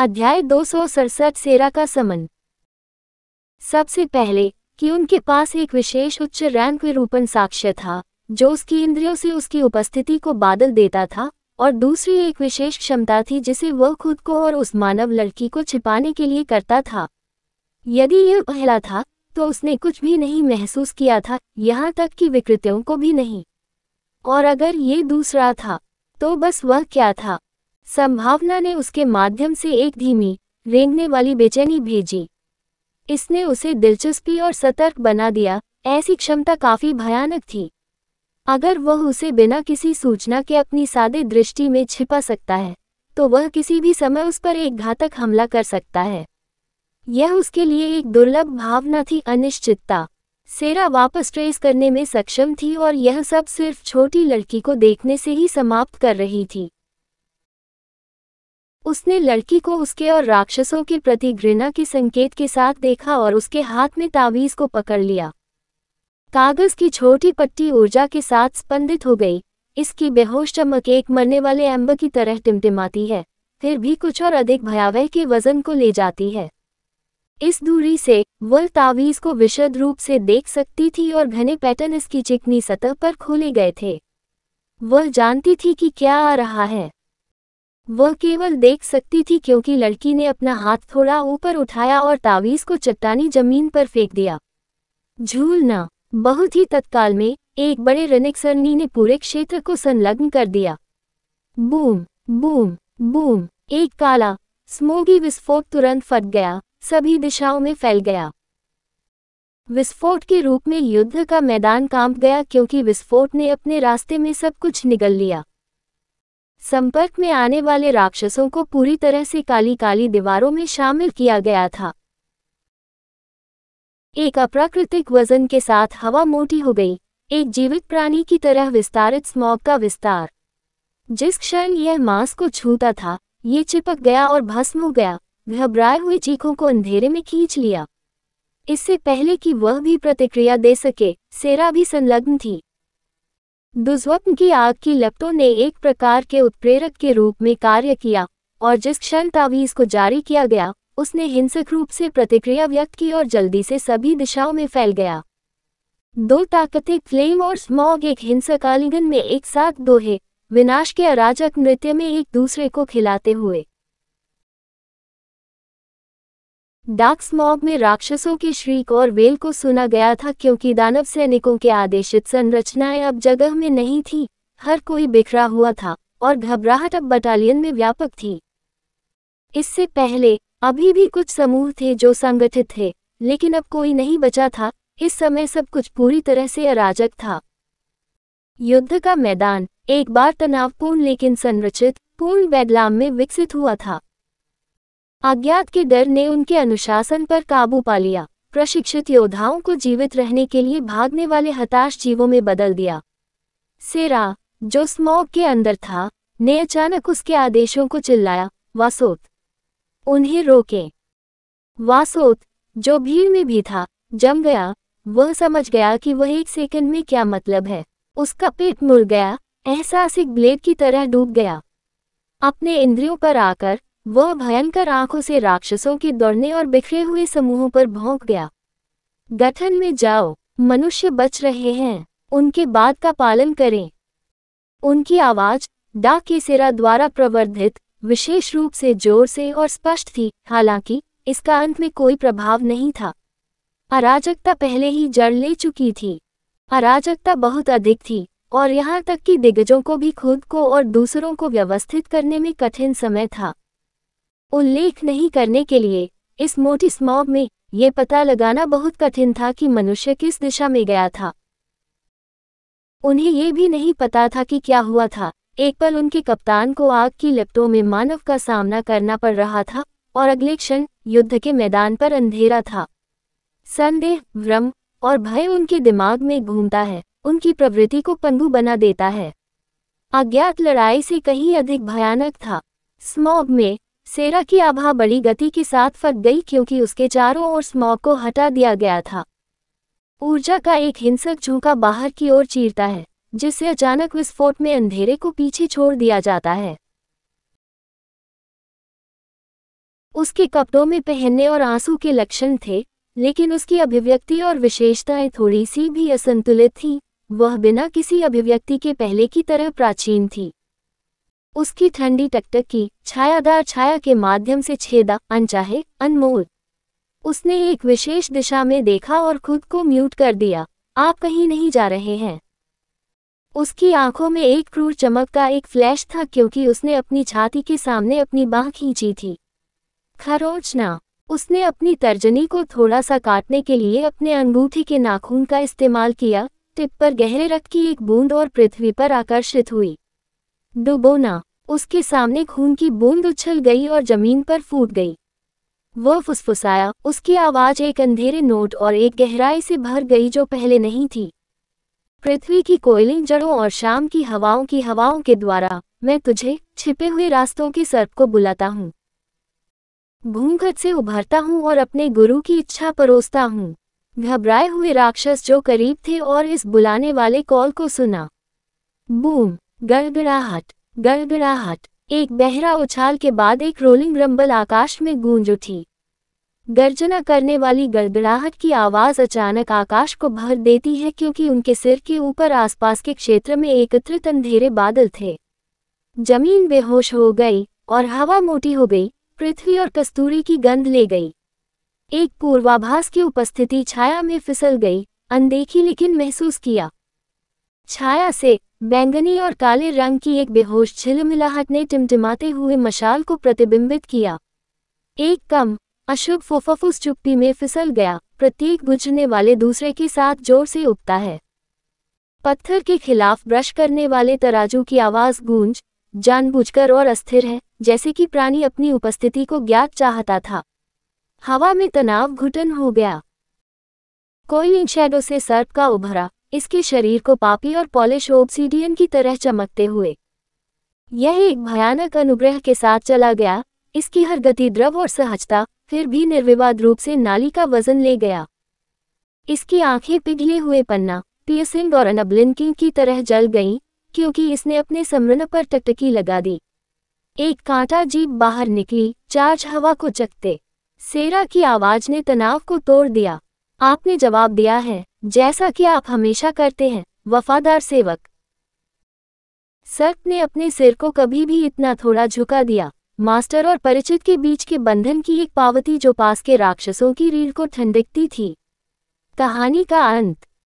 अध्याय 267 सेरा का समन। सबसे पहले कि उनके पास एक विशेष उच्च रैंक विरूपण साक्ष्य था जो उसकी इंद्रियों से उसकी उपस्थिति को बादल देता था, और दूसरी एक विशेष क्षमता थी जिसे वह खुद को और उस मानव लड़की को छिपाने के लिए करता था। यदि यह पहला था तो उसने कुछ भी नहीं महसूस किया था, यहाँ तक कि विकृतियों को भी नहीं। और अगर ये दूसरा था तो बस वह क्या था? संभावना ने उसके माध्यम से एक धीमी, रेंगने वाली बेचैनी भेजी। इसने उसे दिलचस्पी और सतर्क बना दिया। ऐसी क्षमता काफी भयानक थी। अगर वह उसे बिना किसी सूचना के अपनी सादे दृष्टि में छिपा सकता है, तो वह किसी भी समय उस पर एक घातक हमला कर सकता है। यह उसके लिए एक दुर्लभ भावना थी, अनिश्चितता। सेरा वापस ट्रेस करने में सक्षम थी और यह सब सिर्फ छोटी लड़की को देखने से ही समाप्त कर रही थी। उसने लड़की को उसके और राक्षसों के प्रति घृणा के संकेत के साथ देखा और उसके हाथ में तावीज को पकड़ लिया। कागज की छोटी पट्टी ऊर्जा के साथ स्पंदित हो गई। इसकी बेहोश चमक एक मरने वाले एम्बर की तरह टिमटिमाती है, फिर भी कुछ और अधिक भयावह के वजन को ले जाती है। इस दूरी से वह तावीज को विशद रूप से देख सकती थी और घने पैटर्न इसकी चिकनी सतह पर खोले गए थे। वह जानती थी कि क्या आ रहा है। वह केवल देख सकती थी क्योंकि लड़की ने अपना हाथ थोड़ा ऊपर उठाया और तावीज को चट्टानी जमीन पर फेंक दिया। झूलना। बहुत ही तत्काल में एक बड़े रनिक्सरनी ने पूरे क्षेत्र को संलग्न कर दिया। Boom boom boom. एक काला, स्मोगी विस्फोट तुरंत फट गया, सभी दिशाओं में फैल गया। विस्फोट के रूप में युद्ध का मैदान कांप गया क्योंकि विस्फोट ने अपने रास्ते में सब कुछ निगल लिया। संपर्क में आने वाले राक्षसों को पूरी तरह से काली काली दीवारों में शामिल किया गया था। एक अप्राकृतिक वजन के साथ हवा मोटी हो गई, एक जीवित प्राणी की तरह विस्तारित स्मॉग का विस्तार। जिस क्षण यह मांस को छूता था, ये चिपक गया और भस्म हो गया, घबराए हुए चीखों को अंधेरे में खींच लिया। इससे पहले कि वह भी प्रतिक्रिया दे सके, सेरा भी संलग्न थी। दुर्स्वप्न की आग की लपटों ने एक प्रकार के उत्प्रेरक के रूप में कार्य किया, और जिस क्षण तावीज को जारी किया गया, उसने हिंसक रूप से प्रतिक्रिया व्यक्त की और जल्दी से सभी दिशाओं में फैल गया। दो ताकतें, फ्लेम और स्मॉग, एक हिंसक आलिंगन में एक साथ दोहे, विनाश के अराजक नृत्य में एक दूसरे को खिलाते हुए। डार्क स्मॉग में राक्षसों के श्रीक और वेल को सुना गया था क्योंकि दानव सैनिकों के आदेशित संरचनाएं अब जगह में नहीं थी। हर कोई बिखरा हुआ था और घबराहट अब बटालियन में व्यापक थी। इससे पहले अभी भी कुछ समूह थे जो संगठित थे, लेकिन अब कोई नहीं बचा था। इस समय सब कुछ पूरी तरह से अराजक था। युद्ध का मैदान एक बार तनावपूर्ण लेकिन संरचित पूर्ण बेदलाम में विकसित हुआ था। अज्ञात के डर ने उनके अनुशासन पर काबू पा लिया, प्रशिक्षित योद्धाओं को जीवित रहने के लिए भागने वाले हताश जीवों में बदल दिया। सेरा, जो स्मॉग के अंदर था, ने अचानक उसके आदेशों को चिल्लाया, वासोत, उन्हें रोके। वासोत, जो भीड़ में भी था, जम गया। वह समझ गया कि वह एक सेकंड में क्या मतलब है। उसका पेट मुड़ गया, एहसास एक ब्लेड की तरह डूब गया। अपने इंद्रियों पर आकर वह भयंकर आंखों से राक्षसों के दौड़ने और बिखरे हुए समूहों पर भौंक गया। गठन में जाओ, मनुष्य बच रहे हैं, उनके बाद का पालन करें। उनकी आवाज डाक के सेरा द्वारा प्रवर्धित, विशेष रूप से जोर से और स्पष्ट थी, हालांकि इसका अंत में कोई प्रभाव नहीं था। अराजकता पहले ही जड़ ले चुकी थी। अराजकता बहुत अधिक थी, और यहाँ तक कि दिग्गजों को भी खुद को और दूसरों को व्यवस्थित करने में कठिन समय था। उल्लेख नहीं करने के लिए, इस मोटी स्मॉग में यह पता लगाना बहुत कठिन था कि मनुष्य किस दिशा में गया था। उन्हें यह भी नहीं पता था कि क्या हुआ था। एक पल उनके कप्तान को आग की लपटों में मानव का सामना करना पड़ रहा था, और अगले क्षण युद्ध के मैदान पर अंधेरा था। संदेह, भ्रम और भय उनके दिमाग में घूमता है, उनकी प्रवृत्ति को पंगु बना देता है। अज्ञात लड़ाई से कहीं अधिक भयानक था। स्मॉग में सेरा की आभा बड़ी गति के साथ फट गई क्योंकि उसके चारों ओर स्मॉग को हटा दिया गया था। ऊर्जा का एक हिंसक झोंका बाहर की ओर चीरता है, जिससे अचानक विस्फोट में अंधेरे को पीछे छोड़ दिया जाता है। उसके कपड़ों में पहनने और आंसू के लक्षण थे, लेकिन उसकी अभिव्यक्ति और विशेषताएं थोड़ी सी भी असंतुलित थीं। वह बिना किसी अभिव्यक्ति के पहले की तरह प्राचीन थी। उसकी ठंडी टकटकी छायादार छाया के माध्यम से छेदा, अनचाहे, अनमोल। उसने एक विशेष दिशा में देखा और खुद को म्यूट कर दिया। आप कहीं नहीं जा रहे हैं। उसकी आंखों में एक क्रूर चमक का एक फ्लैश था क्योंकि उसने अपनी छाती के सामने अपनी बांह खींची थी। खरोंचना। उसने अपनी तर्जनी को थोड़ा सा काटने के लिए अपने अंगूठी के नाखून का इस्तेमाल किया। टिप पर गहरे रक्त की एक बूंद और पृथ्वी पर आकर्षित हुई। डुबोना। उसके सामने खून की बूंद उछल गई और जमीन पर फूट गई। वह फुसफुसाया। उसकी आवाज एक अंधेरे नोट और एक गहराई से भर गई जो पहले नहीं थी। पृथ्वी की कोयलिन जड़ों और शाम की हवाओं के द्वारा मैं तुझे छिपे हुए रास्तों के सर्प को बुलाता हूँ। घूंघट से उभरता हूँ और अपने गुरु की इच्छा परोसता हूँ। घबराए हुए राक्षस जो करीब थे और इस बुलाने वाले कॉल को सुना। बूम, गड़गड़ाहट, गड़गड़ाहट। एक बहरा उछाल के बाद एक रोलिंग रंबल आकाश में गूंज उठी। गर्जना करने वाली गड़गड़ाहट की आवाज अचानक आकाश को भर देती है क्योंकि उनके सिर के ऊपर आसपास के क्षेत्र में एकत्रित अंधेरे बादल थे। जमीन बेहोश हो गई और हवा मोटी हो गई। पृथ्वी और कस्तूरी की गंध ले गई। एक पूर्वाभास की उपस्थिति छाया में फिसल गई, अनदेखी लेकिन महसूस किया। छाया से बैंगनी और काले रंग की एक बेहोश झिलमिलाहट ने टिमटिमाते हुए मशाल को प्रतिबिंबित किया। एक कम अशुभ फुफुस चुप्पी में फिसल गया। प्रत्येक गुजरने वाले दूसरे के साथ जोर से उगता है। पत्थर के खिलाफ ब्रश करने वाले तराजू की आवाज गूंज, जानबूझकर और अस्थिर है, जैसे कि प्राणी अपनी उपस्थिति को ज्ञात चाहता था। हवा में तनाव घुटन हो गया। कोई इन शैडो से सर्प का उभरा, इसके शरीर को पापी और पॉलिश ओब्सीडियन की तरह चमकते हुए। यह एक भयानक अनुग्रह के साथ चला गया। इसकी हर गति द्रव और सहजता, फिर भी निर्विवाद रूप से नाली का वजन ले गया। इसकी आंखें पिघले हुए पन्ना, पियर्सिंग और अनब्लिंकिंग की तरह जल गईं, क्योंकि इसने अपने समरण पर टकटकी लगा दी। एक कांटा जीभ बाहर निकली, चार्ज हवा को चकते। सेरा की आवाज ने तनाव को तोड़ दिया। आपने जवाब दिया है, जैसा कि आप हमेशा करते हैं, वफादार सेवक। सर्प ने अपने सिर को कभी भी इतना थोड़ा झुका दिया। मास्टर और परिचित के बीच के बंधन की एक पावती जो पास के राक्षसों की रीढ़ को ठंडकती थी। कहानी का अंत।